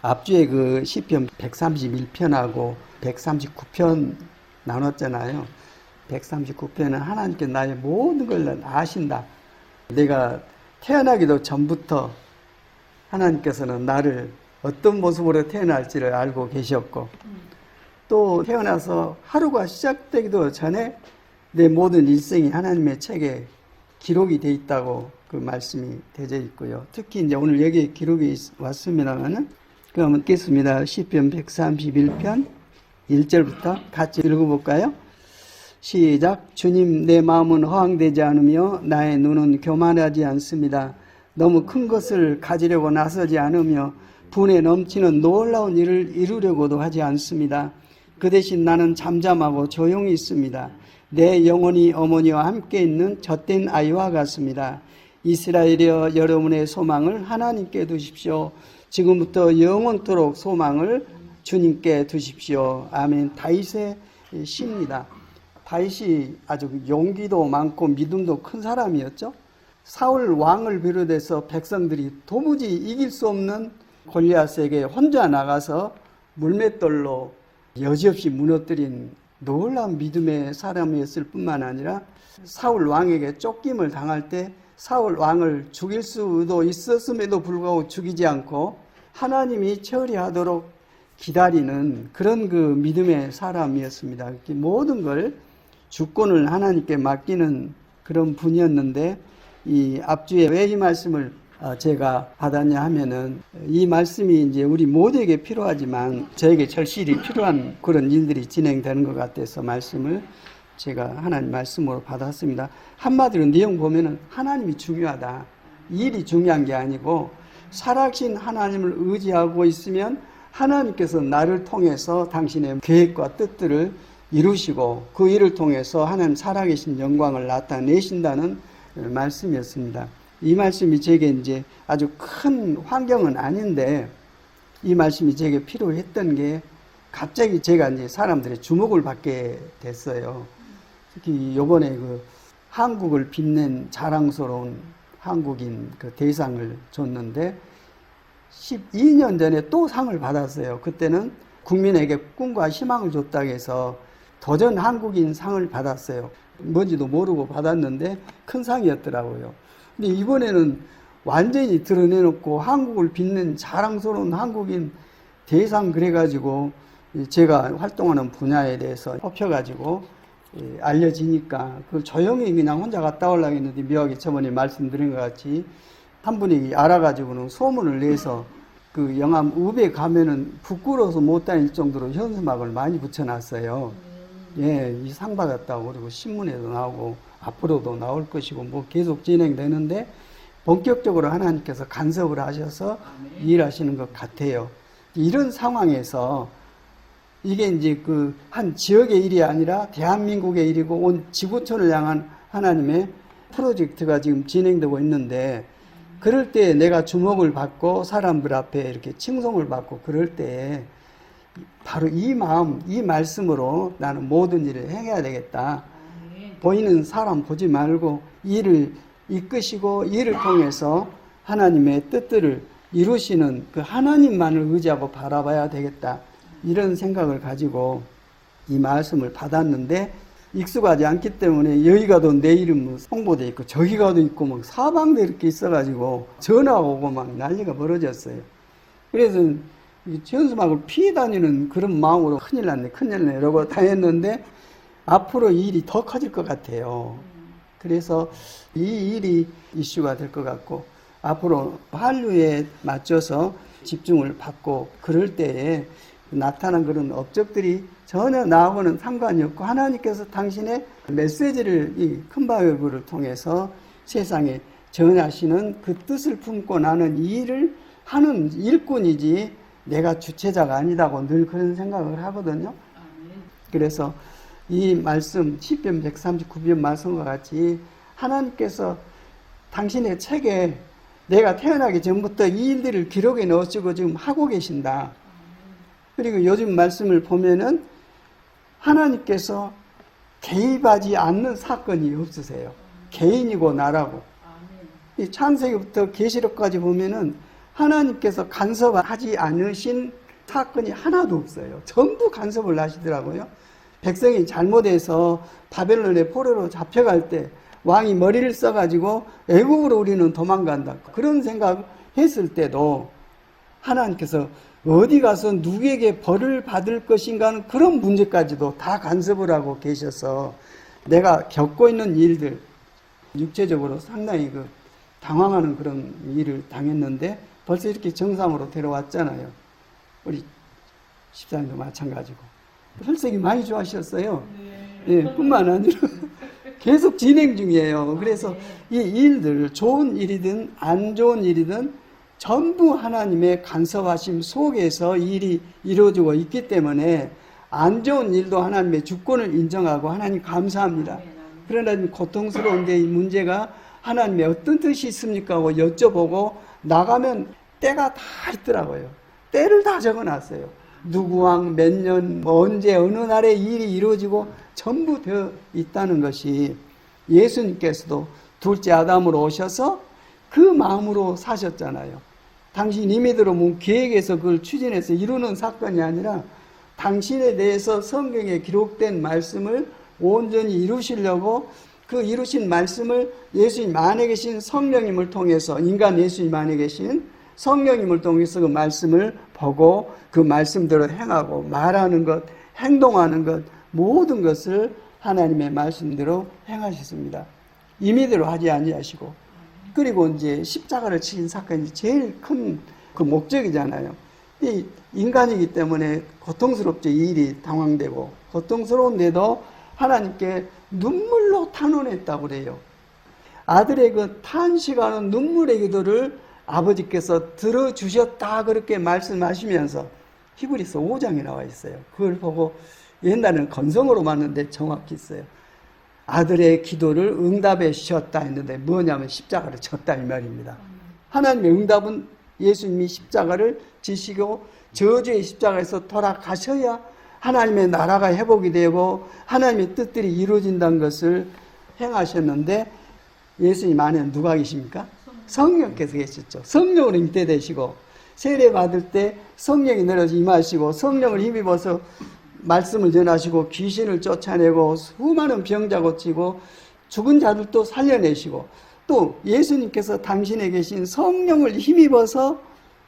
앞주에 그 시편 131편하고 139편 나눴잖아요. 139편은 하나님께 나의 모든 걸 아신다. 내가 태어나기도 전부터 하나님께서는 나를 어떤 모습으로 태어날지를 알고 계셨고, 또 태어나서 하루가 시작되기도 전에 내 모든 일생이 하나님의 책에 기록이 돼 있다고 그 말씀이 되어 있고요. 특히 이제 오늘 여기에 기록이 왔습니다만은, 그럼 읽겠습니다. 시편 131편 1절부터 같이 읽어볼까요? 시작. 주님, 내 마음은 허황되지 않으며 나의 눈은 교만하지 않습니다. 너무 큰 것을 가지려고 나서지 않으며 분에 넘치는 놀라운 일을 이루려고도 하지 않습니다. 그 대신 나는 잠잠하고 조용히 있습니다. 내 영혼이 어머니와 함께 있는 젖된 아이와 같습니다. 이스라엘이여, 여러분의 소망을 하나님께 두십시오. 지금부터 영원토록 소망을 주님께 두십시오. 아멘. 다윗의 시입니다. 다윗이 아주 용기도 많고 믿음도 큰 사람이었죠. 사울 왕을 비롯해서 백성들이 도무지 이길 수 없는 골리앗에게 혼자 나가서 물맷돌로 여지없이 무너뜨린 놀라운 믿음의 사람이었을 뿐만 아니라 사울 왕에게 쫓김을 당할 때 사울 왕을 죽일 수도 있었음에도 불구하고 죽이지 않고 하나님이 처리하도록 기다리는 그런 그 믿음의 사람이었습니다. 모든 걸 주권을 하나님께 맡기는 그런 분이었는데, 이 앞주에 왜 이 말씀을 제가 받았냐 하면은, 이 말씀이 이제 우리 모두에게 필요하지만 저에게 절실히 필요한 그런 일들이 진행되는 것 같아서 말씀을 제가 하나님 말씀으로 받았습니다. 한마디로 내용 보면은 하나님이 중요하다. 일이 중요한 게 아니고 살아계신 하나님을 의지하고 있으면 하나님께서 나를 통해서 당신의 계획과 뜻들을 이루시고 그 일을 통해서 하나님 살아계신 영광을 나타내신다는 말씀이었습니다. 이 말씀이 제게 이제 아주 큰 환경은 아닌데 이 말씀이 제게 필요했던 게 갑자기 제가 이제 사람들의 주목을 받게 됐어요. 특히 요번에 그 한국을 빛낸 자랑스러운 한국인 그 대상을 줬는데 12년 전에 또 상을 받았어요. 그때는 국민에게 꿈과 희망을 줬다고 해서 도전 한국인 상을 받았어요. 뭔지도 모르고 받았는데 큰 상이었더라고요. 근데 이번에는 완전히 드러내놓고 한국을 빛낸 자랑스러운 한국인 대상 그래가지고 제가 활동하는 분야에 대해서 뽑혀가지고 알려지니까 그걸 조용히 그냥 혼자 갔다 오려고 했는데 묘하게 저번에 말씀드린 것 같이 한 분이 알아가지고는 소문을 내서 그 영암 읍에 가면은 부끄러워서 못 다닐 정도로 현수막을 많이 붙여놨어요. 예, 이 상 받았다고. 그리고 신문에도 나오고 앞으로도 나올 것이고 뭐 계속 진행되는데 본격적으로 하나님께서 간섭을 하셔서 일하시는 것 같아요. 이런 상황에서 이게 이제 그 한 지역의 일이 아니라 대한민국의 일이고 온 지구촌을 향한 하나님의 프로젝트가 지금 진행되고 있는데, 그럴 때 내가 주목을 받고 사람들 앞에 이렇게 칭송을 받고 그럴 때 바로 이 마음, 이 말씀으로 나는 모든 일을 행해야 되겠다. 보이는 사람 보지 말고 일을 이끄시고 일을 통해서 하나님의 뜻들을 이루시는 그 하나님만을 의지하고 바라봐야 되겠다. 이런 생각을 가지고 이 말씀을 받았는데, 익숙하지 않기 때문에 여기 가도 내 이름 홍보돼 있고 저기 가도 있고 막 사방에 이렇게 있어가지고 전화 오고 막 난리가 벌어졌어요. 그래서 현수막을 피해 다니는 그런 마음으로 큰일 났네 이러고 다녔는데 앞으로 이 일이 더 커질 것 같아요. 그래서 이 일이 이슈가 될 것 같고 앞으로 한류에 맞춰서 집중을 받고 그럴 때에 나타난 그런 업적들이 전혀 나하고는 상관이 없고 하나님께서 당신의 메시지를 이 큰 바이블을 통해서 세상에 전하시는 그 뜻을 품고 나는 이 일을 하는 일꾼이지 내가 주체자가 아니다고 늘 그런 생각을 하거든요. 그래서 이 말씀 시편 139편 말씀과 같이 하나님께서 당신의 책에 내가 태어나기 전부터 이 일들을 기록해 넣으시고 지금 하고 계신다. 그리고 요즘 말씀을 보면은 하나님께서 개입하지 않는 사건이 없으세요. 개인이고 나라고. 이 창세기부터 계시록까지 보면은 하나님께서 간섭하지 않으신 사건이 하나도 없어요. 전부 간섭을 하시더라고요. 백성이 잘못해서 바벨론의 포로로 잡혀갈 때 왕이 머리를 써가지고 애국으로 우리는 도망간다. 그런 생각했을 때도 하나님께서 어디 가서 누구에게 벌을 받을 것인가 하는 그런 문제까지도 다 간섭을 하고 계셔서 내가 겪고 있는 일들, 육체적으로 상당히 당황하는 그런 일을 당했는데 벌써 이렇게 정상으로 데려왔잖아요. 우리 집사님도 마찬가지고. 혈색이 많이 좋아하셨어요. 예, 뿐만 아니라 계속 진행 중이에요. 그래서 이 일들, 좋은 일이든 안 좋은 일이든 전부 하나님의 간섭하심 속에서 일이 이루어지고 있기 때문에 안 좋은 일도 하나님의 주권을 인정하고 하나님 감사합니다. 그러나 고통스러운데 이 문제가 하나님의 어떤 뜻이 있습니까 하고 여쭤보고 나가면 때가 다 있더라고요. 때를 다 적어놨어요. 누구 왕 몇 년 언제 어느 날에 일이 이루어지고 전부 되어 있다는 것이 예수님께서도 둘째 아담으로 오셔서 그 마음으로 사셨잖아요. 당신이 믿으면 계획에서 그걸 추진해서 이루는 사건이 아니라 당신에 대해서 성경에 기록된 말씀을 온전히 이루시려고 그 이루신 말씀을 예수님 안에 계신 성령님을 통해서 인간 예수님 안에 계신 성령님을 통해서 그 말씀을 보고 그 말씀대로 행하고 말하는 것, 행동하는 것 모든 것을 하나님의 말씀대로 행하셨습니다. 임의대로 하지 아니하시고 그리고 이제 십자가를 치신 사건이 제일 큰 그 목적이잖아요. 이 인간이기 때문에 고통스럽죠. 이 일이 당황되고 고통스러운데도 하나님께 눈물로 탄원했다고 그래요. 아들의 그 탄식하는 눈물의 기도를 아버지께서 들어주셨다 그렇게 말씀하시면서 히브리서 5장에 나와 있어요. 그걸 보고 옛날에는 건성으로 봤는데 정확히 있어요. 아들의 기도를 응답해 주셨다 했는데 뭐냐면 십자가를 졌다 이 말입니다. 하나님의 응답은 예수님이 십자가를 지시고 저주의 십자가에서 돌아가셔야 하나님의 나라가 회복이 되고 하나님의 뜻들이 이루어진다는 것을 행하셨는데 예수님 안에는 누가 계십니까? 성령께서 계셨죠. 성령으로 임재되시고 세례 받을 때 성령이 내려서 임하시고 성령을 힘입어서 말씀을 전하시고 귀신을 쫓아내고 수많은 병자 고치고 죽은 자들도 살려내시고 또 예수님께서 당신에 계신 성령을 힘입어서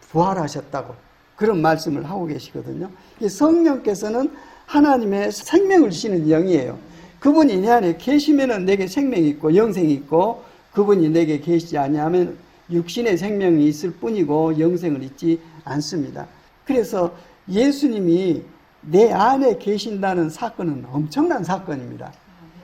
부활하셨다고 그런 말씀을 하고 계시거든요. 성령께서는 하나님의 생명을 주시는 영이에요. 그분이 내 안에 계시면은 내게 생명이 있고 영생이 있고 그분이 내게 계시지 아니하면 육신의 생명이 있을 뿐이고 영생을 잊지 않습니다. 그래서 예수님이 내 안에 계신다는 사건은 엄청난 사건입니다.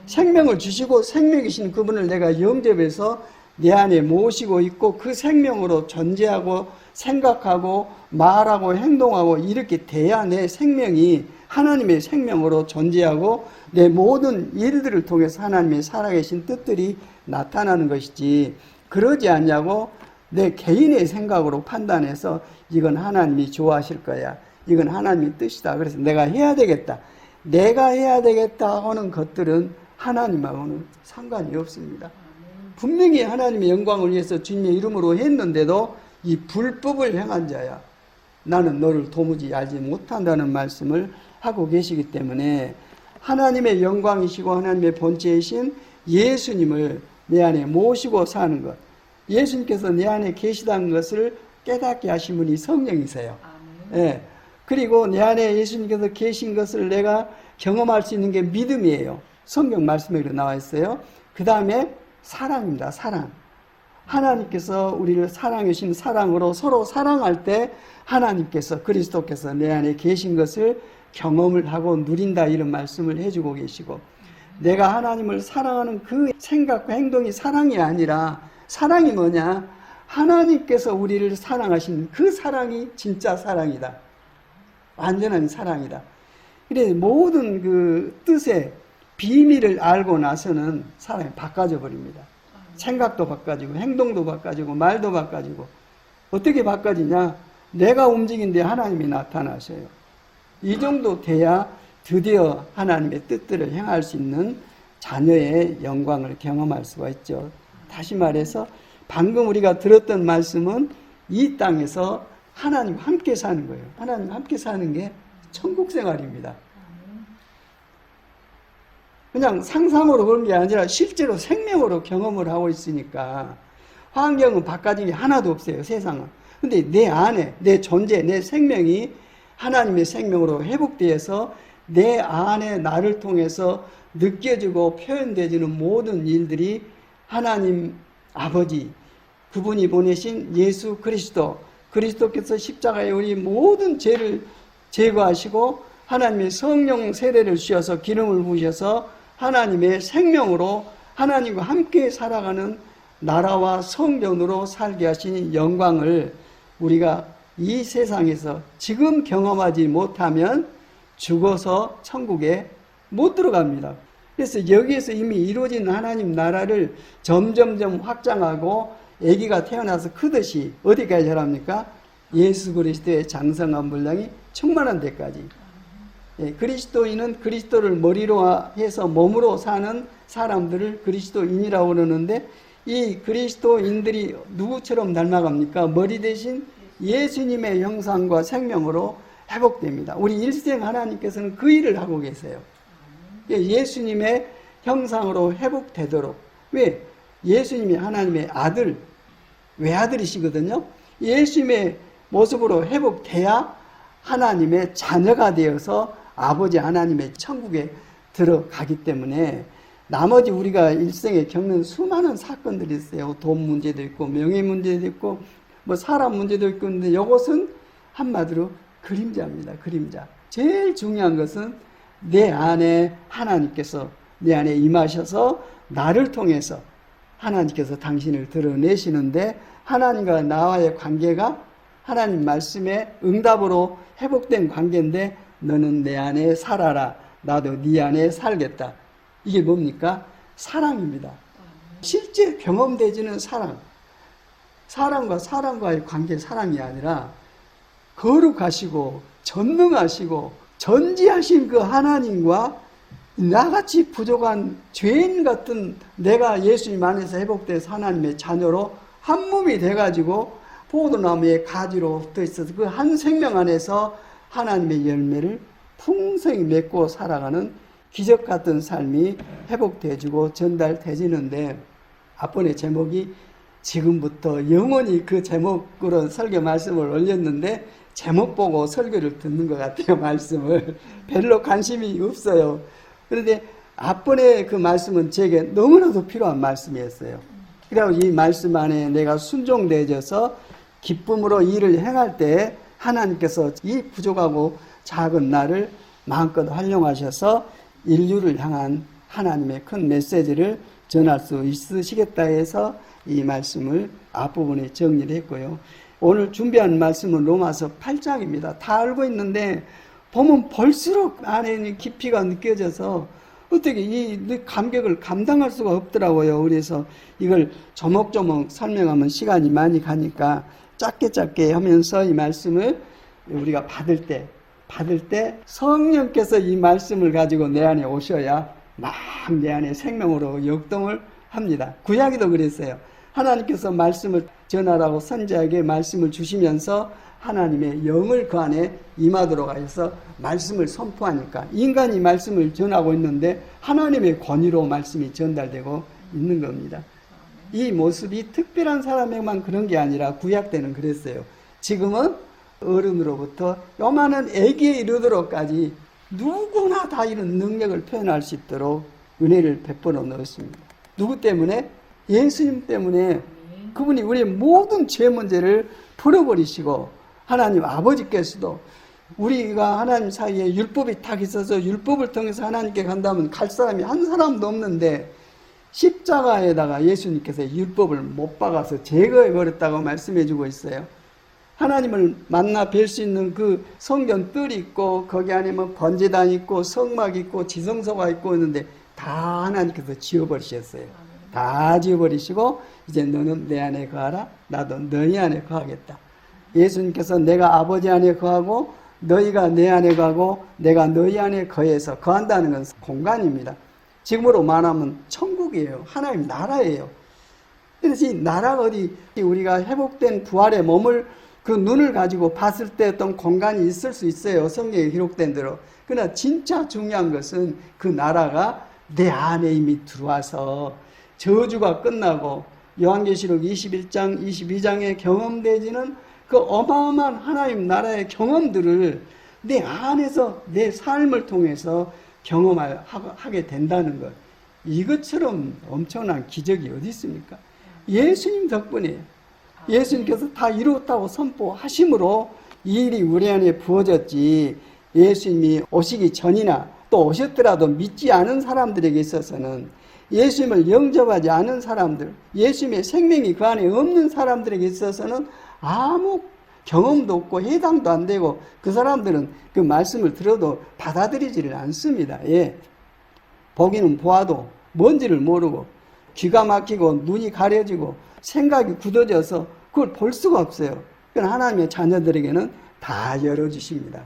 생명을 주시고 생명이신 그분을 내가 영접해서 내 안에 모시고 있고 그 생명으로 존재하고 생각하고 말하고 행동하고 이렇게 돼야 내 생명이 하나님의 생명으로 존재하고 내 모든 일들을 통해서 하나님의 살아계신 뜻들이 나타나는 것이지 그러지 않냐고 내 개인의 생각으로 판단해서 이건 하나님이 좋아하실 거야. 이건 하나님의 뜻이다. 그래서 내가 해야 되겠다. 내가 해야 되겠다 하는 것들은 하나님하고는 상관이 없습니다. 분명히 하나님의 영광을 위해서 주님의 이름으로 했는데도 이 불법을 행한 자야. 나는 너를 도무지 알지 못한다는 말씀을 하고 계시기 때문에 하나님의 영광이시고 하나님의 본체이신 예수님을 내 안에 모시고 사는 것. 예수님께서 내 안에 계시다는 것을 깨닫게 하신 분이 성령이세요. 예. 그리고 내 안에 예수님께서 계신 것을 내가 경험할 수 있는 게 믿음이에요. 성경 말씀에 나와 있어요. 그 다음에 사랑입니다. 사랑. 하나님께서 우리를 사랑해 주신 사랑으로 서로 사랑할 때 하나님께서 그리스도께서 내 안에 계신 것을 경험을 하고 누린다 이런 말씀을 해주고 계시고 내가 하나님을 사랑하는 그 생각과 행동이 사랑이 아니라 사랑이 뭐냐? 하나님께서 우리를 사랑하신 그 사랑이 진짜 사랑이다. 완전한 사랑이다. 그래서 모든 그 뜻의 비밀을 알고 나서는 사람이 바꿔져 버립니다. 생각도 바꿔지고 행동도 바꿔지고 말도 바꿔지고 어떻게 바꿔지냐? 내가 움직인데 하나님이 나타나셔요. 이 정도 돼야 드디어 하나님의 뜻들을 행할 수 있는 자녀의 영광을 경험할 수가 있죠. 다시 말해서 방금 우리가 들었던 말씀은 이 땅에서 하나님과 함께 사는 거예요. 하나님과 함께 사는 게 천국 생활입니다. 그냥 상상으로 그런 게 아니라 실제로 생명으로 경험을 하고 있으니까 환경은 바꿔진 게 하나도 없어요. 세상은. 근데 내 안에 내 존재, 내 생명이 하나님의 생명으로 회복되어서 내 안에 나를 통해서 느껴지고 표현되지는 모든 일들이 하나님 아버지, 그분이 보내신 예수 그리스도께서 십자가에 우리 모든 죄를 제거하시고 하나님의 성령 세례를 주셔서 기름을 부으셔서 하나님의 생명으로 하나님과 함께 살아가는 나라와 성전으로 살게 하신 영광을 우리가 이 세상에서 지금 경험하지 못하면 죽어서 천국에 못 들어갑니다. 그래서 여기에서 이미 이루어진 하나님 나라를 점점점 확장하고 아기가 태어나서 크듯이 어디까지 자랍니까? 예수 그리스도의 장성한 분량이 충만한 데까지. 그리스도인은 그리스도를 머리로 해서 몸으로 사는 사람들을 그리스도인이라고 그러는데 이 그리스도인들이 누구처럼 닮아갑니까? 머리 대신 예수님의 형상과 생명으로 회복됩니다. 우리 일생 하나님께서는 그 일을 하고 계세요. 예수님의 형상으로 회복되도록. 왜? 예수님이 하나님의 아들, 외아들이시거든요. 예수님의 모습으로 회복돼야 하나님의 자녀가 되어서 아버지 하나님의 천국에 들어가기 때문에 나머지 우리가 일생에 겪는 수많은 사건들이 있어요. 돈 문제도 있고 명예 문제도 있고 뭐 사람 문제도 있고 있는데 이것은 한마디로 그림자입니다. 그림자. 제일 중요한 것은 내 안에 하나님께서 내 안에 임하셔서 나를 통해서 하나님께서 당신을 드러내시는데 하나님과 나와의 관계가 하나님 말씀의 응답으로 회복된 관계인데 너는 내 안에 살아라. 나도 네 안에 살겠다. 이게 뭡니까? 사랑입니다. 실제 경험되지는 사랑. 사람과 사람과의 관계 사랑이 아니라 거룩하시고 전능하시고 전지하신 그 하나님과 나같이 부족한 죄인 같은 내가 예수님 안에서 회복돼서 하나님의 자녀로 한 몸이 돼가지고 포도나무의 가지로 붙어 있어서 그 한 생명 안에서 하나님의 열매를 풍성히 맺고 살아가는 기적 같은 삶이 회복되어지고 전달되지는데 앞번에 제목이 지금부터 영원히 그 제목으로 설교 말씀을 올렸는데 제목 보고 설교를 듣는 것 같아요. 말씀을 별로 관심이 없어요. 그런데 앞번에 그 말씀은 제게 너무나도 필요한 말씀이었어요. 그래서 이 말씀 안에 내가 순종되어져서 기쁨으로 일을 행할 때 하나님께서 이 부족하고 작은 나를 마음껏 활용하셔서 인류를 향한 하나님의 큰 메시지를 전할 수 있으시겠다 해서 이 말씀을 앞부분에 정리를 했고요. 오늘 준비한 말씀은 로마서 8장입니다. 다 알고 있는데 보면 볼수록 안에 있는 깊이가 느껴져서 어떻게 이 감격을 감당할 수가 없더라고요. 그래서 이걸 조목조목 설명하면 시간이 많이 가니까 짧게 하면서 이 말씀을 우리가 받을 때 성령께서 이 말씀을 가지고 내 안에 오셔야 막 내 안에 생명으로 역동을 합니다. 구약에도 그랬어요. 하나님께서 말씀을 전하라고 선지자에게 말씀을 주시면서 하나님의 영을 그 안에 임하도록 하여서 말씀을 선포하니까 인간이 말씀을 전하고 있는데 하나님의 권위로 말씀이 전달되고 있는 겁니다. 이 모습이 특별한 사람에게만 그런 게 아니라 구약 때는 그랬어요. 지금은 어른으로부터 요만한 애기에 이르도록까지 누구나 다 이런 능력을 표현할 수 있도록 은혜를 베풀어 넣었습니다. 누구 때문에? 예수님 때문에. 그분이 우리의 모든 죄 문제를 풀어버리시고 하나님 아버지께서도 우리가 하나님 사이에 율법이 딱 있어서 율법을 통해서 하나님께 간다면 갈 사람이 한 사람도 없는데 십자가에다가 예수님께서 율법을 못 박아서 제거해버렸다고 말씀해주고 있어요. 하나님을 만나 뵐 수 있는 그 성전 뜰이 있고 거기 안에 뭐 번제단 있고 성막 있고 지성소가 있고 있는데 다 하나님께서 지워버리셨어요. 다 지워버리시고 이제 너는 내 안에 거하라. 나도 너희 안에 거하겠다. 예수님께서 내가 아버지 안에 거하고 너희가 내 안에 거하고 내가 너희 안에 거해서 거한다는 건 공간입니다. 지금으로 말하면 천국이에요. 하나님 나라예요. 그래서 이 나라가 어디 우리가 회복된 부활의 몸을 그 눈을 가지고 봤을 때 어떤 공간이 있을 수 있어요. 성경에 기록된 대로. 그러나 진짜 중요한 것은 그 나라가 내 안에 이미 들어와서 저주가 끝나고 요한계시록 21장, 22장에 경험되지는 그 어마어마한 하나님 나라의 경험들을 내 안에서 내 삶을 통해서 경험하게 된다는 것. 이것처럼 엄청난 기적이 어디 있습니까? 예수님 덕분이에요. 예수님께서 다 이루었다고 선포하심으로 이 일이 우리 안에 부어졌지, 예수님이 오시기 전이나 또 오셨더라도 믿지 않은 사람들에게 있어서는, 예수님을 영접하지 않은 사람들, 예수님의 생명이 그 안에 없는 사람들에게 있어서는 아무 경험도 없고 해당도 안 되고, 그 사람들은 그 말씀을 들어도 받아들이지를 않습니다. 예. 보기는 보아도 뭔지를 모르고 귀가 막히고 눈이 가려지고 생각이 굳어져서 그걸 볼 수가 없어요. 그러나 하나님의 자녀들에게는 다 열어주십니다.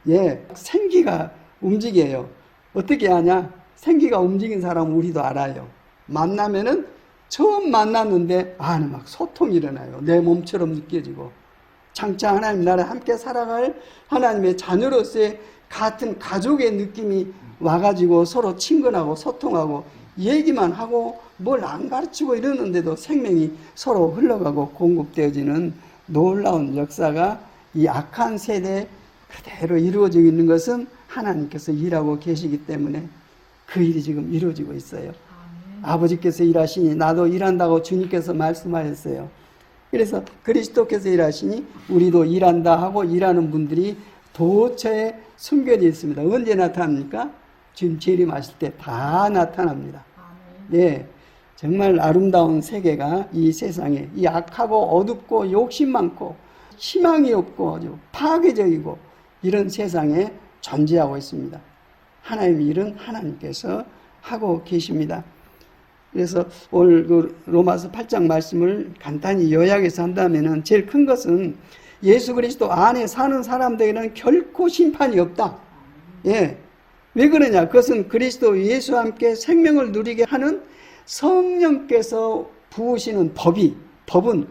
예, 생기가 움직여요. 어떻게 하냐? 생기가 움직인 사람은 우리도 알아요. 만나면은 처음 만났는데 안에 막 소통이 일어나요. 내 몸처럼 느껴지고. 장차 하나님 나라에 함께 살아갈 하나님의 자녀로서의 같은 가족의 느낌이 와가지고 서로 친근하고 소통하고 얘기만 하고 뭘 안 가르치고 이러는데도 생명이 서로 흘러가고 공급되어지는 놀라운 역사가 이 악한 세대에 그대로 이루어지고 있는 것은 하나님께서 일하고 계시기 때문에 그 일이 지금 이루어지고 있어요. 아버지께서 일하시니 나도 일한다고 주님께서 말씀하셨어요. 그래서 그리스도께서 일하시니 우리도 일한다 하고 일하는 분들이 도처에 숨겨져 있습니다. 언제 나타납니까? 지금 재림하실 때 다 나타납니다. 네, 정말 아름다운 세계가 이 세상에, 이 악하고 어둡고 욕심 많고 희망이 없고 아주 파괴적이고 이런 세상에 존재하고 있습니다. 하나님의 일은 하나님께서 하고 계십니다. 그래서 오늘 그 로마서 8장 말씀을 간단히 요약해서 한다면은 제일 큰 것은 예수 그리스도 안에 사는 사람들에게는 결코 심판이 없다. 예. 왜 그러냐? 그것은 그리스도 예수와 함께 생명을 누리게 하는 성령께서 부으시는 법은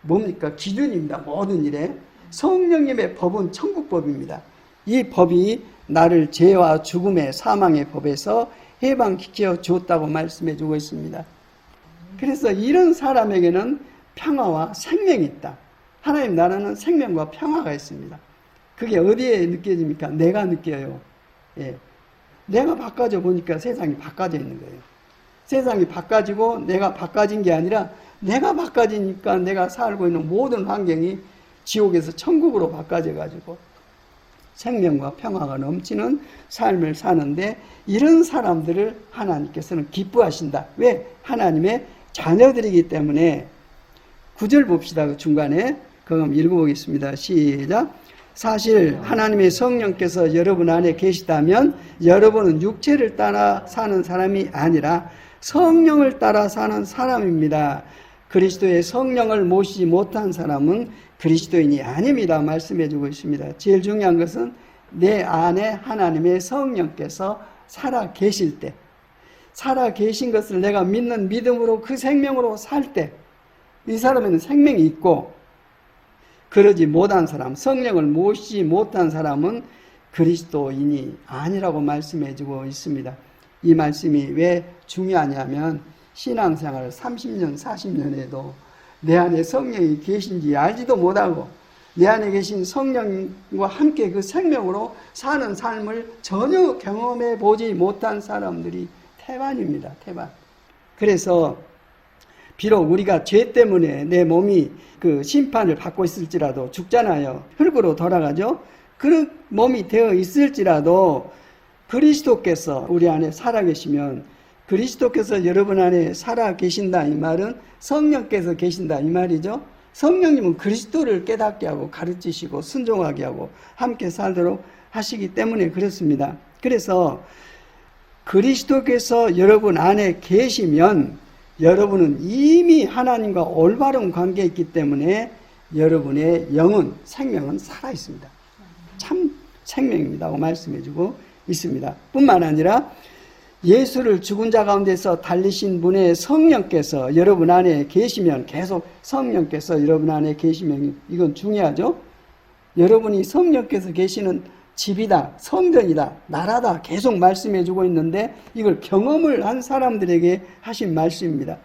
뭡니까? 기준입니다. 모든 일에. 성령님의 법은 천국법입니다. 이 법이 나를 죄와 죽음의 사망의 법에서 해방시켜 주었다고 말씀해 주고 있습니다. 그래서 이런 사람에게는 평화와 생명이 있다. 하나님 나라는 생명과 평화가 있습니다. 그게 어디에 느껴집니까? 내가 느껴요. 예. 내가 바꿔져 보니까 세상이 바꿔져 있는 거예요. 세상이 바꿔지고 내가 바꿔진 게 아니라 내가 바꿔지니까 내가 살고 있는 모든 환경이 지옥에서 천국으로 바꿔져 가지고 생명과 평화가 넘치는 삶을 사는데, 이런 사람들을 하나님께서는 기뻐하신다. 왜? 하나님의 자녀들이기 때문에. 9절 봅시다. 그 중간에 그럼 읽어보겠습니다. 시작. 사실 하나님의 성령께서 여러분 안에 계시다면 여러분은 육체를 따라 사는 사람이 아니라 성령을 따라 사는 사람입니다. 그리스도의 성령을 모시지 못한 사람은 그리스도인이 아닙니다. 말씀해 주고 있습니다. 제일 중요한 것은 내 안에 하나님의 성령께서 살아 계실 때, 살아 계신 것을 내가 믿는 믿음으로 그 생명으로 살 때, 이 사람에는 생명이 있고, 그러지 못한 사람, 성령을 모시지 못한 사람은 그리스도인이 아니라고 말씀해 주고 있습니다. 이 말씀이 왜 중요하냐면 신앙생활을 30년, 40년에도 내 안에 성령이 계신지 알지도 못하고 내 안에 계신 성령과 함께 그 생명으로 사는 삶을 전혀 경험해 보지 못한 사람들이 태반입니다. 태반. 그래서 비록 우리가 죄 때문에 내 몸이 그 심판을 받고 있을지라도 죽잖아요. 흙으로 돌아가죠. 그런 몸이 되어 있을지라도 그리스도께서 우리 안에 살아계시면, 그리스도께서 여러분 안에 살아계신다 이 말은 성령께서 계신다 이 말이죠. 성령님은 그리스도를 깨닫게 하고 가르치시고 순종하게 하고 함께 살도록 하시기 때문에 그렇습니다. 그래서 그리스도께서 여러분 안에 계시면 여러분은 이미 하나님과 올바른 관계에 있기 때문에 여러분의 영은, 생명은 살아있습니다. 참 생명입니다 하고 말씀해주고 있습니다. 뿐만 아니라 예수를 죽은 자 가운데서 달리신 분의 성령께서 여러분 안에 계시면, 계속 성령께서 여러분 안에 계시면, 이건 중요하죠. 여러분이 성령께서 계시는 집이다, 성전이다, 나라다 계속 말씀해주고 있는데 이걸 경험을 한 사람들에게 하신 말씀입니다.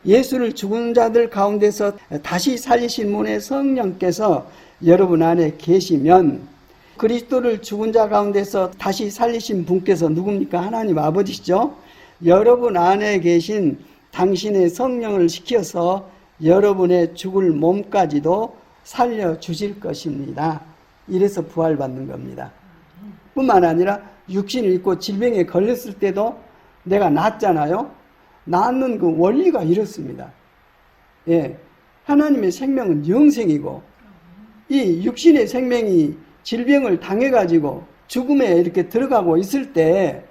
예수를 죽은 자들 가운데서 다시 살리신 분의 성령께서 여러분 안에 계시면, 그리스도를 죽은 자 가운데서 다시 살리신 분께서 누굽니까? 하나님 아버지시죠. 여러분 안에 계신 당신의 성령을 시켜서 여러분의 죽을 몸까지도 살려주실 것입니다. 이래서 부활받는 겁니다. 뿐만 아니라 육신을 입고 질병에 걸렸을 때도 내가 낫잖아요. 낫는 그 원리가 이렇습니다. 예, 하나님의 생명은 영생이고 이 육신의 생명이 질병을 당해가지고 죽음에 이렇게 들어가고 있을 때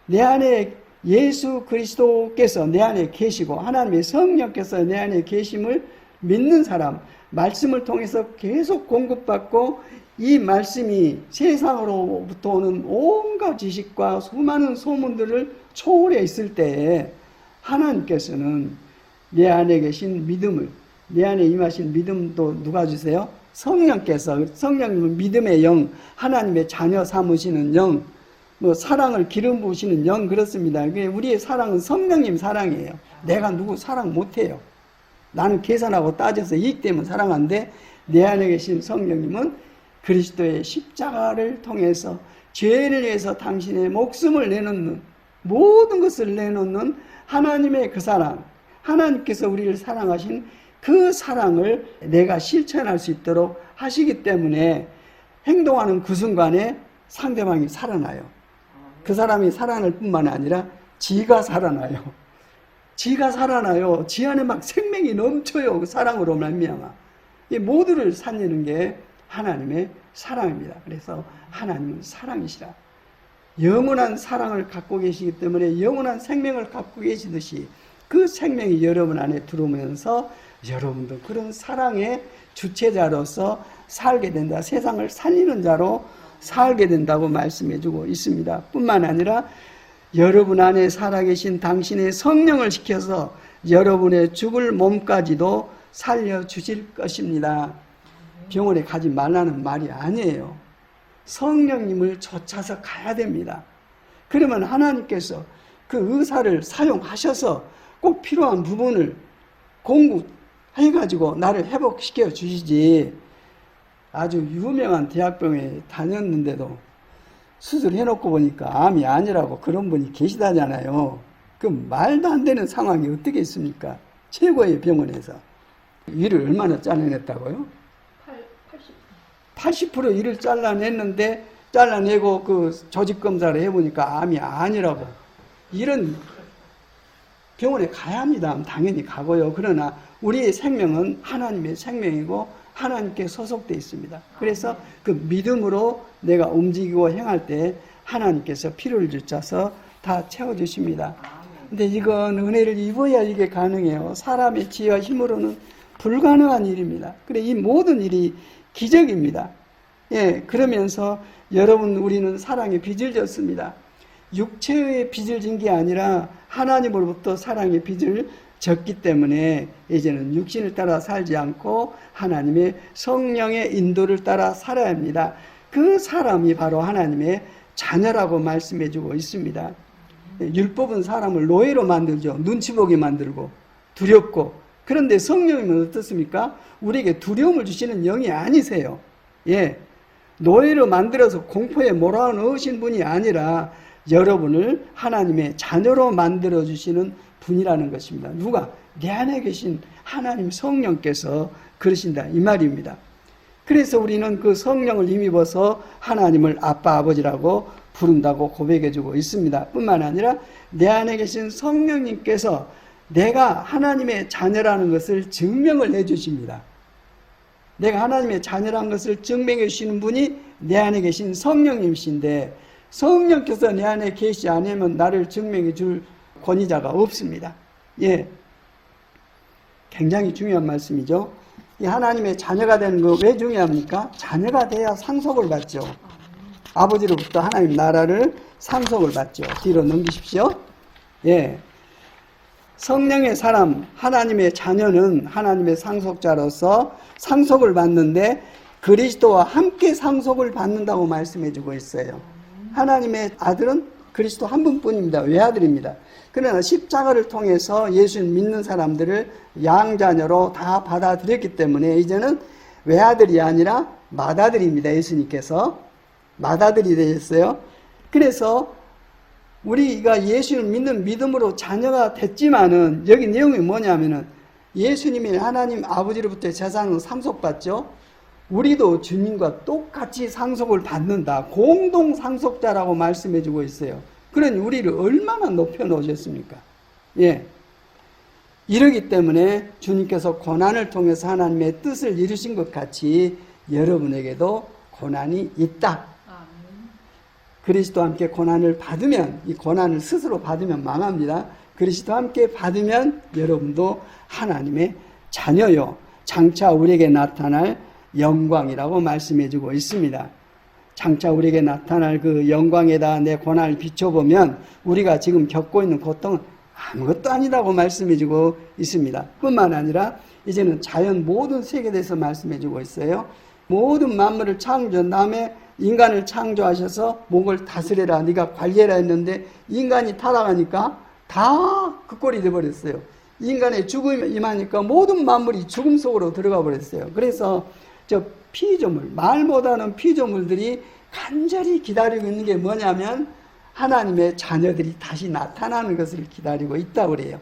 내 안에 예수 그리스도께서 내 안에 계시고 하나님의 성령께서 내 안에 계심을 믿는 사람, 말씀을 통해서 계속 공급받고 이 말씀이 세상으로부터 오는 온갖 지식과 수많은 소문들을 초월해 있을 때에 하나님께서는 내 안에 계신 믿음을, 내 안에 임하신 믿음도 누가 주세요? 성령께서, 성령님은 믿음의 영, 하나님의 자녀 삼으시는 영, 사랑을 기름 부으시는 영, 그렇습니다. 우리의 사랑은 성령님 사랑이에요. 내가 누구 사랑 못해요. 나는 계산하고 따져서 이익되면 사랑하는데 내 안에 계신 성령님은 그리스도의 십자가를 통해서 죄를 위해서 당신의 목숨을 내놓는, 모든 것을 내놓는 하나님의 그 사랑, 하나님께서 우리를 사랑하신 그 사랑을 내가 실천할 수 있도록 하시기 때문에 행동하는 그 순간에 상대방이 살아나요. 그 사람이 살아날 뿐만 아니라 지가 살아나요. 지가 살아나요. 지 안에 막 생명이 넘쳐요. 그 사랑으로 말미암아. 이 모두를 살리는 게 하나님의 사랑입니다. 그래서 하나님은 사랑이시라. 영원한 사랑을 갖고 계시기 때문에 영원한 생명을 갖고 계시듯이 그 생명이 여러분 안에 들어오면서 여러분도 그런 사랑의 주체자로서 살게 된다. 세상을 살리는 자로 살게 된다고 말씀해주고 있습니다. 뿐만 아니라 여러분 안에 살아계신 당신의 성령을 시켜서 여러분의 죽을 몸까지도 살려주실 것입니다. 병원에 가지 말라는 말이 아니에요. 성령님을 쫓아서 가야 됩니다. 그러면 하나님께서 그 의사를 사용하셔서 꼭 필요한 부분을 공급해가지고 나를 회복시켜 주시지. 아주 유명한 대학병원에 다녔는데도 수술해놓고 보니까 암이 아니라고 그런 분이 계시다잖아요. 그 말도 안 되는 상황이 어떻게 있습니까? 최고의 병원에서. 일을 얼마나 잘라냈다고요? 80% 일을 잘라냈는데, 잘라내고 그 조직검사를 해보니까 암이 아니라고. 이런 병원에 가야 합니다. 당연히 가고요. 그러나 우리의 생명은 하나님의 생명이고 하나님께 소속되어 있습니다. 그래서 그 믿음으로 내가 움직이고 행할 때 하나님께서 피를 주셔서 다 채워주십니다. 근데 이건 은혜를 입어야 이게 가능해요. 사람의 지혜와 힘으로는 불가능한 일입니다. 그래, 이 모든 일이 기적입니다. 예, 그러면서 여러분, 우리는 사랑의 빚을 졌습니다. 육체의 빚을 진 게 아니라 하나님으로부터 사랑의 빚을 졌기 때문에 이제는 육신을 따라 살지 않고 하나님의 성령의 인도를 따라 살아야 합니다. 그 사람이 바로 하나님의 자녀라고 말씀해주고 있습니다. 율법은 사람을 노예로 만들죠. 눈치 보게 만들고 두렵고. 그런데 성령님은 어떻습니까? 우리에게 두려움을 주시는 영이 아니세요. 예, 노예로 만들어서 공포에 몰아넣으신 분이 아니라 여러분을 하나님의 자녀로 만들어주시는 분이라는 것입니다. 누가? 내 안에 계신 하나님 성령께서 그러신다, 이 말입니다. 그래서 우리는 그 성령을 힘입어서 하나님을 아빠, 아버지라고 부른다고 고백해주고 있습니다. 뿐만 아니라 내 안에 계신 성령님께서 내가 하나님의 자녀라는 것을 증명을 해주십니다. 내가 하나님의 자녀라는 것을 증명해 주시는 분이 내 안에 계신 성령님이신데, 성령께서 내 안에 계시지 않으면 나를 증명해 줄 권위자가 없습니다. 예, 굉장히 중요한 말씀이죠. 이 하나님의 자녀가 되는 거 왜 중요합니까? 자녀가 돼야 상속을 받죠. 아버지로부터 하나님 나라를 상속을 받죠. 뒤로 넘기십시오. 예. 성령의 사람, 하나님의 자녀는 하나님의 상속자로서 상속을 받는데 그리스도와 함께 상속을 받는다고 말씀해주고 있어요. 하나님의 아들은 그리스도 한 분뿐입니다. 외아들입니다. 그러나 십자가를 통해서 예수를 믿는 사람들을 양자녀로 다 받아들였기 때문에 이제는 외아들이 아니라 맏아들입니다. 예수님께서 맏아들이 되셨어요. 그래서 우리가 예수를 믿는 믿음으로 자녀가 됐지만은 여기 내용이 뭐냐면은 예수님이 하나님 아버지로부터 재산을 상속받죠. 우리도 주님과 똑같이 상속을 받는다. 공동 상속자라고 말씀해주고 있어요. 그러니 우리를 얼마나 높여 놓으셨습니까? 예. 이러기 때문에 주님께서 고난을 통해서 하나님의 뜻을 이루신 것 같이 여러분에게도 고난이 있다. 그리스도와 함께 고난을 받으면, 이 고난을 스스로 받으면 망합니다. 그리스도와 함께 받으면 여러분도 하나님의 자녀요, 장차 우리에게 나타날 영광이라고 말씀해주고 있습니다. 장차 우리에게 나타날 그 영광에다 내 고난을 비춰보면 우리가 지금 겪고 있는 고통은 아무것도 아니라고 말씀해주고 있습니다. 뿐만 아니라 이제는 자연 모든 세계에 대해서 말씀해주고 있어요. 모든 만물을 창조한 다음에 인간을 창조하셔서 목을 다스려라, 네가 관리해라 했는데 인간이 타락하니까 다 그 꼴이 되어버렸어요. 인간의 죽음이 임하니까 모든 만물이 죽음 속으로 들어가 버렸어요. 그래서 저 피조물, 말보다는 피조물들이 간절히 기다리고 있는 게 뭐냐면 하나님의 자녀들이 다시 나타나는 것을 기다리고 있다고 그래요.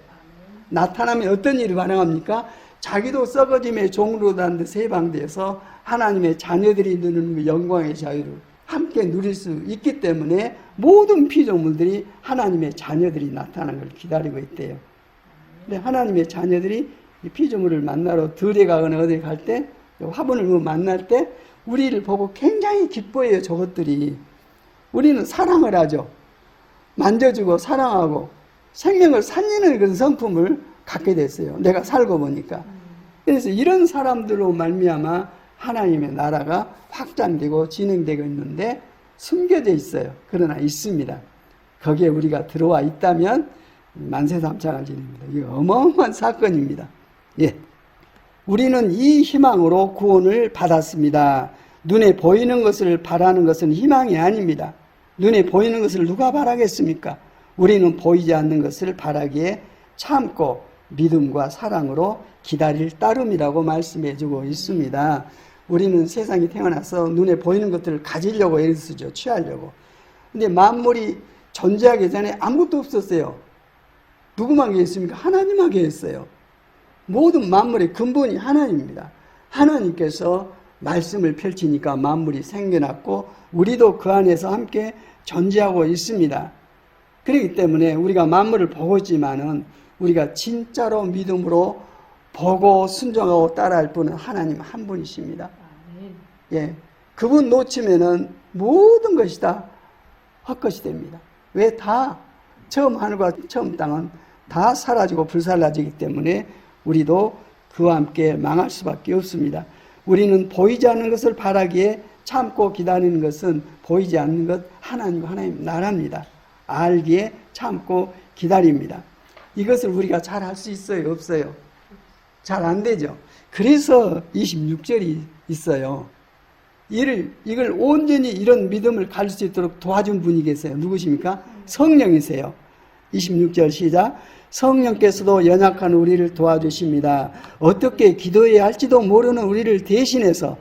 나타나면 어떤 일이 발생합니까? 자기도 썩어짐의 종으로 단 듯 해방되어서 하나님의 자녀들이 누리는 영광의 자유를 함께 누릴 수 있기 때문에 모든 피조물들이 하나님의 자녀들이 나타나는 걸 기다리고 있대요. 근데 하나님의 자녀들이 이 피조물을 만나러 들에 가거나 어디 갈 때, 화분을 만날 때 우리를 보고 굉장히 기뻐해요. 저것들이. 우리는 사랑을 하죠. 만져주고 사랑하고 생명을 살리는 그런 성품을 갖게 됐어요. 내가 살고 보니까. 그래서 이런 사람들로 말미암아 하나님의 나라가 확장되고 진행되고 있는데 숨겨져 있어요. 그러나 있습니다. 거기에 우리가 들어와 있다면 만세삼창을 지닙니다. 이거 어마어마한 사건입니다. 예. 우리는 이 희망으로 구원을 받았습니다. 눈에 보이는 것을 바라는 것은 희망이 아닙니다. 눈에 보이는 것을 누가 바라겠습니까? 우리는 보이지 않는 것을 바라기에 참고 믿음과 사랑으로 기다릴 따름이라고 말씀해주고 있습니다. 우리는 세상에 태어나서 눈에 보이는 것들을 가지려고 애를 쓰죠. 취하려고. 근데 만물이 존재하기 전에 아무것도 없었어요. 누구만 계셨습니까? 하나님만 계셨어요. 모든 만물의 근본이 하나님입니다. 하나님께서 말씀을 펼치니까 만물이 생겨났고 우리도 그 안에서 함께 존재하고 있습니다. 그렇기 때문에 우리가 만물을 보고 있지만은 우리가 진짜로 믿음으로 보고 순종하고 따라할 분은 하나님 한 분이십니다. 예, 그분 놓치면은 모든 것이 다 헛것이 됩니다. 왜? 다 처음 하늘과 처음 땅은 다 사라지고 불살라지기 때문에 우리도 그와 함께 망할 수밖에 없습니다. 우리는 보이지 않는 것을 바라기에 참고 기다리는 것은 보이지 않는 것 하나님 나라입니다. 알기에 참고 기다립니다. 이것을 우리가 잘 할 수 있어요? 없어요? 잘 안 되죠. 그래서 26절이 있어요. 이걸 온전히 이런 믿음을 가질 수 있도록 도와준 분이 계세요. 누구십니까? 성령이세요. 26절 시작. 성령께서도 연약한 우리를 도와주십니다. 어떻게 기도해야 할지도 모르는 우리를 대신해서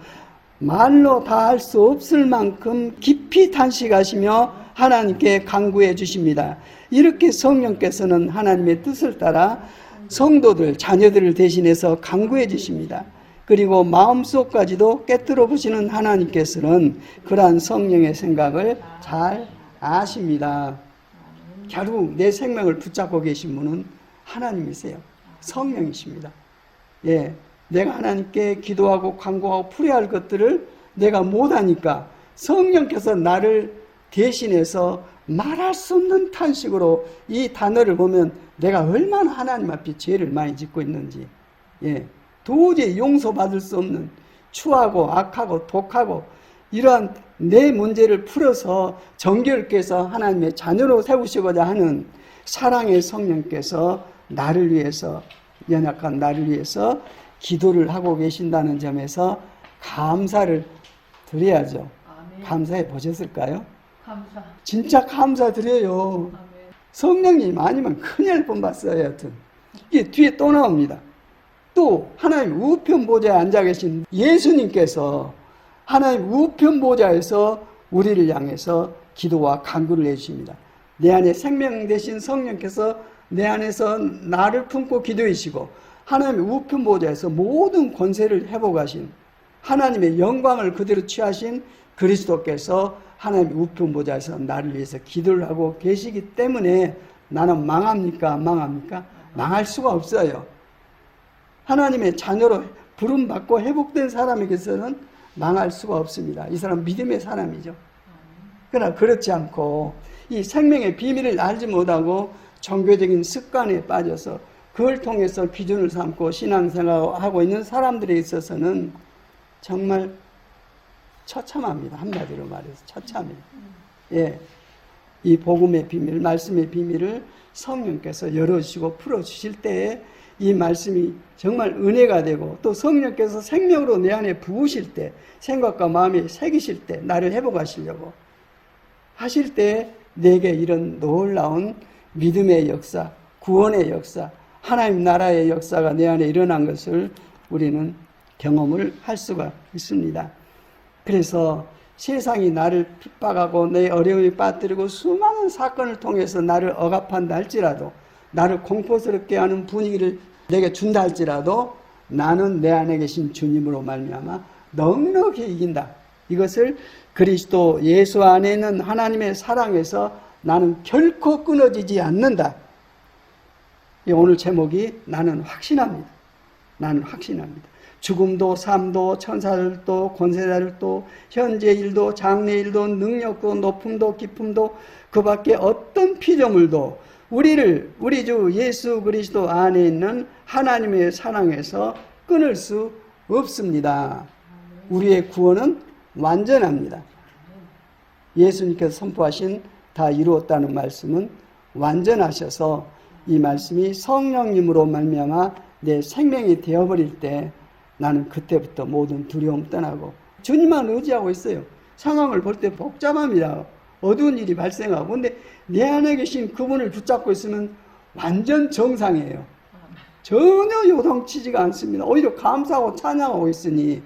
말로 다 할 수 없을 만큼 깊이 탄식하시며 하나님께 간구해 주십니다. 이렇게 성령께서는 하나님의 뜻을 따라 성도들, 자녀들을 대신해서 간구해 주십니다. 그리고 마음속까지도 깨뜨려 보시는 하나님께서는 그러한 성령의 생각을 잘 아십니다. 결국 내 생명을 붙잡고 계신 분은 하나님이세요. 성령이십니다. 예, 내가 하나님께 기도하고 간구하고 풀어야 것들을 내가 못하니까 성령께서 나를 대신해서 말할 수 없는 탄식으로 이 단어를 보면 내가 얼마나 하나님 앞에 죄를 많이 짓고 있는지, 예, 도저히 용서받을 수 없는 추하고 악하고 독하고 이러한 내 문제를 풀어서 정결케 해서 하나님의 자녀로 세우시고자 하는 사랑의 성령께서 나를 위해서, 연약한 나를 위해서 기도를 하고 계신다는 점에서 감사를 드려야죠. 아멘. 감사해 보셨을까요? 감사. 진짜 감사드려요. 아멘. 성령님 아니면 큰일 뻔봤어요. 여튼 이게 뒤에 또 나옵니다. 또 하나님 우편 보좌에 앉아 계신 예수님께서 하나님 우편 보좌에서 우리를 향해서 기도와 간구를 해주십니다. 내 안에 생명 되신 성령께서 내 안에서 나를 품고 기도하시고 하나님 우편 보좌에서 모든 권세를 회복하신 하나님의 영광을 그대로 취하신 그리스도께서 하나님 우편 보좌에서 나를 위해서 기도를 하고 계시기 때문에 나는 망합니까? 망합니까? 망할 수가 없어요. 하나님의 자녀로 부름받고 회복된 사람에게서는 망할 수가 없습니다. 이 사람 믿음의 사람이죠. 그러나 그렇지 않고 이 생명의 비밀을 알지 못하고 종교적인 습관에 빠져서 그걸 통해서 기준을 삼고 신앙생활하고 있는 사람들에 있어서는 정말 처참합니다. 한마디로 말해서 처참해요. 예, 이 복음의 비밀, 말씀의 비밀을 성령께서 열어주시고 풀어주실 때에 이 말씀이 정말 은혜가 되고 또 성령께서 생명으로 내 안에 부으실 때 생각과 마음에 새기실 때 나를 회복하시려고 하실 때 내게 이런 놀라운 믿음의 역사, 구원의 역사, 하나님 나라의 역사가 내 안에 일어난 것을 우리는 경험을 할 수가 있습니다. 그래서 세상이 나를 핍박하고 내 어려움에 빠뜨리고 수많은 사건을 통해서 나를 억압한다 할지라도 나를 공포스럽게 하는 분위기를 내게 준다 할지라도 나는 내 안에 계신 주님으로 말미암아 넉넉히 이긴다. 이것을 그리스도 예수 안에 있는 하나님의 사랑에서 나는 결코 끊어지지 않는다. 오늘 제목이 나는 확신합니다. 나는 확신합니다. 죽음도 삶도 천사들도 권세자들도 현재 일도 장래 일도 능력도 높음도 깊음도 그 밖에 어떤 피조물도 우리 주 예수 그리스도 안에 있는 하나님의 사랑에서 끊을 수 없습니다. 우리의 구원은 완전합니다. 예수님께서 선포하신 다 이루었다는 말씀은 완전하셔서 이 말씀이 성령님으로 말미암아 내 생명이 되어버릴 때 나는 그때부터 모든 두려움 떠나고 주님만 의지하고 있어요. 상황을 볼 때 복잡합니다. 어두운 일이 발생하고 근데 내 안에 계신 그분을 붙잡고 있으면 완전 정상이에요. 전혀 요동치지가 않습니다. 오히려 감사하고 찬양하고 있으니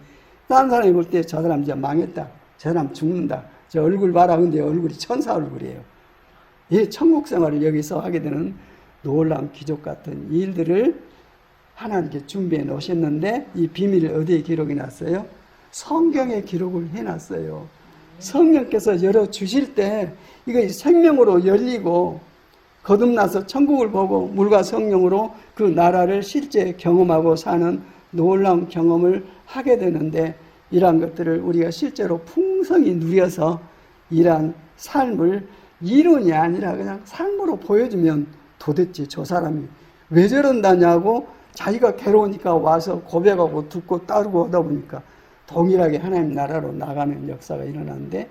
다른 사람이 볼 때 저 사람 이제 망했다. 저 사람 죽는다. 저 얼굴 봐라. 근데 얼굴이 천사 얼굴이에요. 이 천국 생활을 여기서 하게 되는 놀라운 기적 같은 일들을 하나님께 준비해 놓으셨는데 이 비밀을 어디에 기록해 놨어요? 성경에 기록을 해놨어요. 성령께서 열어주실 때 이거 생명으로 열리고 거듭나서 천국을 보고 물과 성령으로 그 나라를 실제 경험하고 사는 놀라운 경험을 하게 되는데 이러한 것들을 우리가 실제로 풍성히 누려서 이러한 삶을 이론이 아니라 그냥 삶으로 보여주면 도대체 저 사람이 왜 저런다냐고 자기가 괴로우니까 와서 고백하고 듣고 따르고 하다 보니까 동일하게 하나님 나라로 나가는 역사가 일어나는데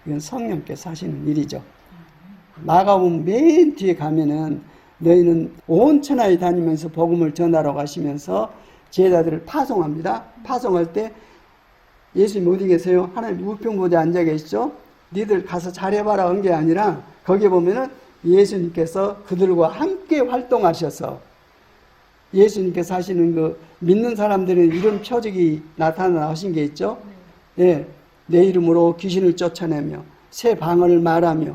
이건 성령께서 하시는 일이죠. 마가복음 맨 뒤에 가면은 너희는 온 천하에 다니면서 복음을 전하러 가시면서 제자들을 파송합니다. 파송할 때 예수님 어디 계세요? 하나님 우편 보좌에 앉아 계시죠? 니들 가서 잘해봐라 한 게 아니라 거기에 보면은 예수님께서 그들과 함께 활동하셔서 예수님께서 하시는 그 믿는 사람들은 이런 표적이 나타나신 게 있죠. 예, 내 이름으로 귀신을 쫓아내며 새 방언을 말하며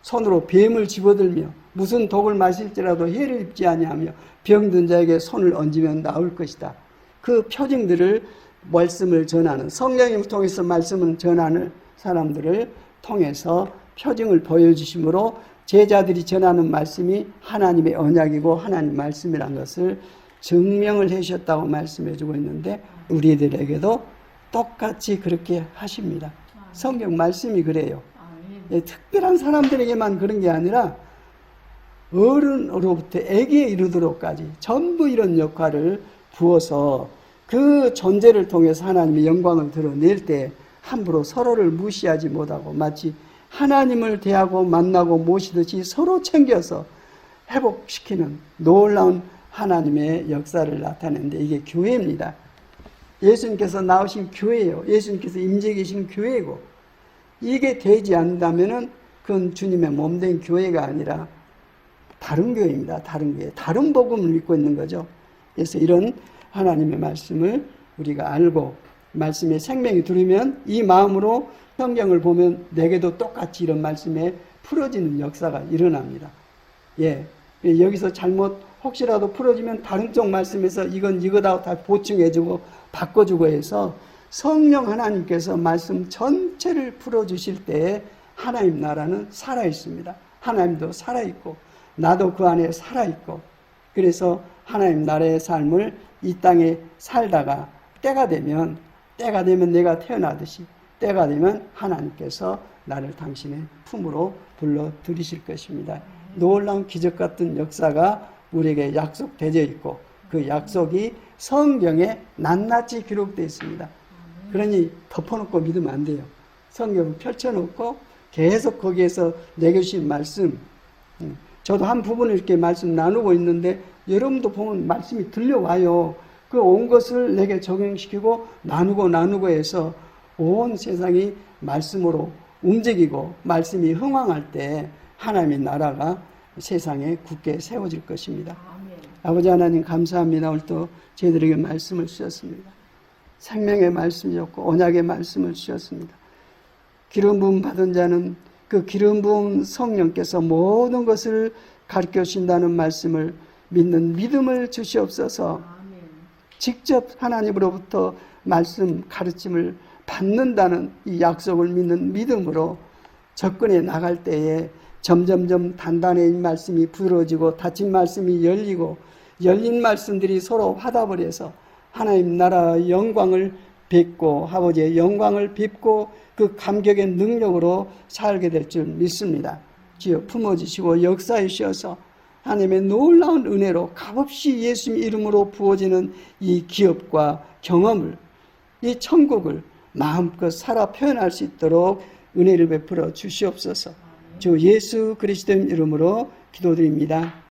손으로 뱀을 집어들며 무슨 독을 마실지라도 해를 입지 아니하며 병든 자에게 손을 얹으면 나을 것이다. 그 표징들을 말씀을 전하는 성령님을 통해서 말씀을 전하는 사람들을 통해서 표징을 보여주심으로 제자들이 전하는 말씀이 하나님의 언약이고 하나님 말씀이라는 것을 증명을 해주셨다고 말씀해 주고 있는데 우리들에게도 똑같이 그렇게 하십니다. 성경 말씀이 그래요. 예, 특별한 사람들에게만 그런 게 아니라 어른으로부터 애기에 이르도록까지 전부 이런 역할을 부어서 그 존재를 통해서 하나님의 영광을 드러낼 때 함부로 서로를 무시하지 못하고 마치 하나님을 대하고 만나고 모시듯이 서로 챙겨서 회복시키는 놀라운 하나님의 역사를 나타내는데 이게 교회입니다. 예수님께서 나오신 교회예요. 예수님께서 임재 계신 교회이고 이게 되지 않는다면은 그건 주님의 몸된 교회가 아니라 다른 교회입니다. 다른 교회. 다른 복음을 믿고 있는 거죠. 그래서 이런 하나님의 말씀을 우리가 알고 말씀에 생명이 들으면 이 마음으로 성경을 보면 내게도 똑같이 이런 말씀에 풀어지는 역사가 일어납니다. 예. 여기서 잘못 혹시라도 풀어지면 다른 쪽 말씀에서 이건 이거다 다 보충해주고 바꿔주고 해서 성령 하나님께서 말씀 전체를 풀어주실 때에 하나님 나라는 살아있습니다. 하나님도 살아있고 나도 그 안에 살아있고 그래서 하나님 나라의 삶을 이 땅에 살다가 때가 되면 내가 태어나듯이 때가 되면 하나님께서 나를 당신의 품으로 불러들이실 것입니다. 놀라운 기적 같은 역사가 우리에게 약속되어 있고 그 약속이 성경에 낱낱이 기록되어 있습니다. 그러니 덮어놓고 믿으면 안 돼요. 성경을 펼쳐놓고 계속 거기에서 내게 주신 말씀, 저도 한 부분을 이렇게 말씀 나누고 있는데 여러분도 보면 말씀이 들려와요. 그 온 것을 내게 적용시키고 나누고 해서 온 세상이 말씀으로 움직이고 말씀이 흥왕할 때 하나님의 나라가 세상에 굳게 세워질 것입니다. 아멘. 아버지 하나님 감사합니다. 오늘 또 저희들에게 말씀을 주셨습니다. 생명의 말씀이었고 언약의 말씀을 주셨습니다. 기름 부음 받은 자는 그 기름 부음 성령께서 모든 것을 가르쳐 주신다는 말씀을 믿는 믿음을 주시옵소서. 아멘. 직접 하나님으로부터 말씀 가르침을 받는다는 이 약속을 믿는 믿음으로 접근해 나갈 때에 점점점 단단한 말씀이 부러지고 닫힌 말씀이 열리고 열린 말씀들이 서로 화답을 해서 하나님 나라의 영광을 뵙고 아버지의 영광을 뵙고 그 감격의 능력으로 살게 될 줄 믿습니다. 주여 품어주시고 역사해 주셔서 하나님의 놀라운 은혜로 값없이 예수님 이름으로 부어지는 이 기업과 경험을 이 천국을 마음껏 살아 표현할 수 있도록 은혜를 베풀어 주시옵소서. 주 예수 그리스도의 이름으로 기도드립니다.